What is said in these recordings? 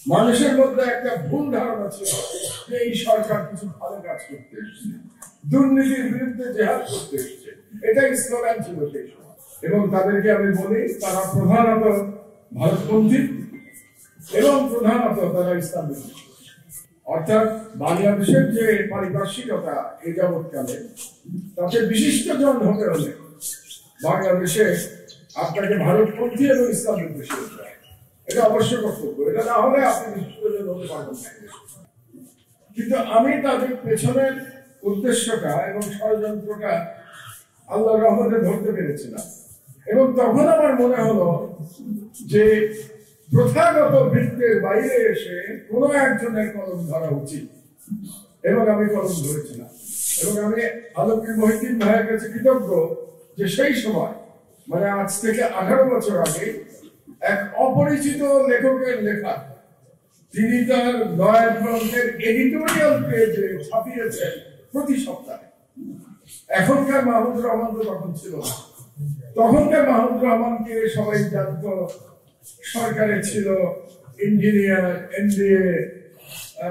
মানুষের মধ্যে একটা ভুল ধারণা ছিল যে এই সরকার কিছু ভালো কাজ করতে এসেছে, দুর্নীতির বিরুদ্ধে জেহাদ করতে এসেছে, এটাই স্লোগান ছিল সেই সময়। এবং তাদেরকে আমি বলি তারা প্রধানত ভারতপন্থী এবং প্রধানত তারা ইসলাম বিরোধী। অর্থাৎ বাংলাদেশের যে পারিপার্শ্বিকতা এই যাবৎকালে, তাতে বিশিষ্ট জন হতে হলে বাংলাদেশে আপনাকে ভারতপন্থী এবং ইসলাম বিদ্বেষী হতে হয়। এটা অবশ্য কর্তব্য, এটা না হলে আপনি বিশিষ্ট জন হতে পারবেন না। কিন্তু আমি তাদের পেছনের উদ্দেশ্যটা এবং ষড়যন্ত্রটা আল্লাহর রহমতে ধরতে পেরেছিলাম। এবং তখন আমার মনে হলো যে প্রথাগত বৃত্তের বাইরে এসে কোনো একজনের কলম ধরা উচিত, এবং আমি কলম ধরেছিলাম। এবং আমি আলমগীর মহিউদ্দিন ভাইয়ের কাছে কৃতজ্ঞ যে সেই সময়, মানে আজ থেকে 18 বছর আগে, এক অপরিচিত লেখকের লেখা তিনি তার নয়া গ্রন্থের এডিটোরিয়াল পেজে ছাপিয়েছেন প্রতি সপ্তাহে। এখনকার মাহমুদুর রহমান তো তখন ছিল না। তখনকার মাহমুদুর রহমানকে সবাই জানত, সরকারে ছিল ইঞ্জিনিয়ার, এমবিএ,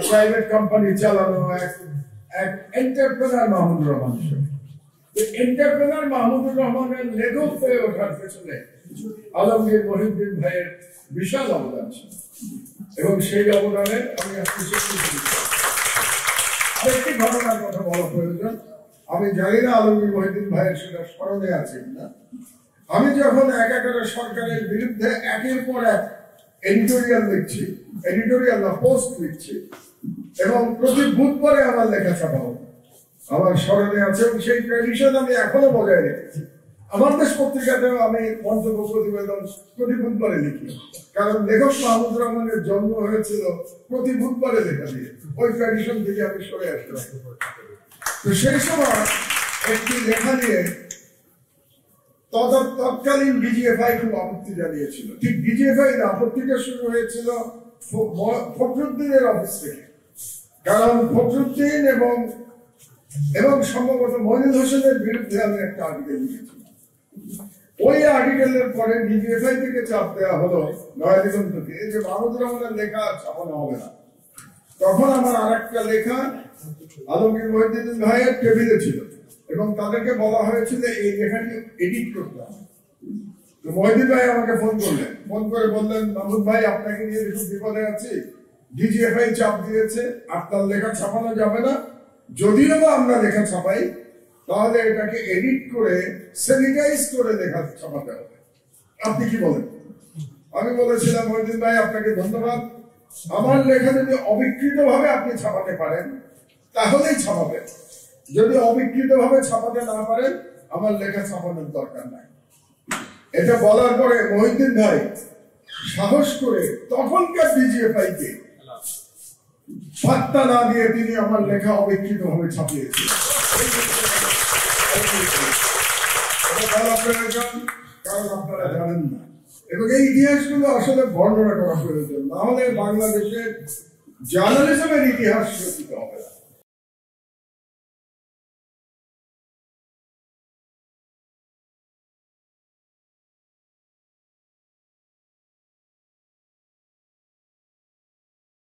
প্রাইভেট কোম্পানি চালানো এক এন্টারপ্রেনার মাহমুদুর রহমান হিসেবে। এন্টারপ্রেনার মাহমুদুর রহমানের লেখক হয়ে ওঠার পেছনে আলমগীর মহিউদ্দিন ভাইয়ের বিশাল অবদান ছিল, এবং সেই অবদানে আমি আরেকটি ঘটনার কথা বলা প্রয়োজন। আমি জানি না আলমগীর মহিউদ্দিন ভাইয়ের সেটা স্মরণে আছে কিনা। আমি যখন একাধারে সরকারের বিরুদ্ধে একের পর এক এডিটোরিয়াল লিখছি, এডিটোরিয়াল না পোস্ট লিখছি, এবং প্রতি বুধবারে আমার লেখা ছাপা হতো, আমার স্মরণে আছে, এবং সেই ট্র্যাডিশন আমি এখনো বজায় রেখেছি। আমার দেশ পত্রিকাতেও আমি মন্তব্য প্রতিবেদন প্রতি বুধবারে লিখি, কারণ লেখক মাহমুদুর রহমানের জন্ম হয়েছিল প্রতি বুধবারে লেখা দিয়ে। ওই ট্র্যাডিশন থেকে আমি সরে আসলাম। তো সেই সময় একটি লেখা নিয়ে তৎকালীন ডিজিএফআই খুব আপত্তি জানিয়েছিল। ঠিক ডিজিএফআই আপত্তিটা শুরু হয়েছিল ফখরুদ্দিনের অফিস থেকে, কারণ ফখরুদ্দিন এবং সম্ভবত মইনুল হোসেনের বিরুদ্ধে আমি একটা আর্টিকেল লিখেছিলাম। ওই আর্টিকেলের পরে ডিজিএফআই থেকে চাপ দেওয়া হলো নয়া দিগন্তকে যে মাহমুদুর রহমানের লেখা ছাপানো হবে না। তখন আমার আর একটা লেখা আলমগীর মহিউদ্দিন ভাইয়ের টেবিলে ছিল, এবং তাদেরকে বলা হয়েছিল এই লেখাটি এডিট করতে হবে। তো মহিউদ্দিন ভাই আমাকে ফোন করলেন, ফোন করে বললেন, মাহমুদ ভাই আপনাকে নিয়ে খুব বিপদে আছি, ডিজিএফআই চাপ দিয়েছে, আপনার লেখা ছাপানো যাবে না। যদিও বা আমরা লেখা ছাপাই, তাহলে এটাকে এডিট করে স্যানিটাইজ করে লেখা ছাপাতে হবে। আপনি কি বলেন? আমি বলেছিলাম, মহিউদ্দিন ভাই আপনাকে ধন্যবাদ, আমার লেখা যদি অবিকৃত ভাবে আপনি ছাপাতে পারেন তাহলেই ছাপাবেন, যদি অবিকৃত ভাবে ছাপাতে না পারেন আমার লেখা ছাপানোর দরকার নাই। এটা বলার পরে মহিউদ্দিন ভাই সাহস করে তখনকার ডিজিএফআই কে পাত্তা না দিয়ে তিনি আমার লেখা অবিকৃত ভাবে ছাপিয়েছেন। কারণ আপনারা জানেন না, এবং এই ইতিহাসগুলো আসলে বর্ণনা করা প্রয়োজন, না হলে বাংলাদেশের জার্নালিজমের ইতিহাস রচিত হবে না।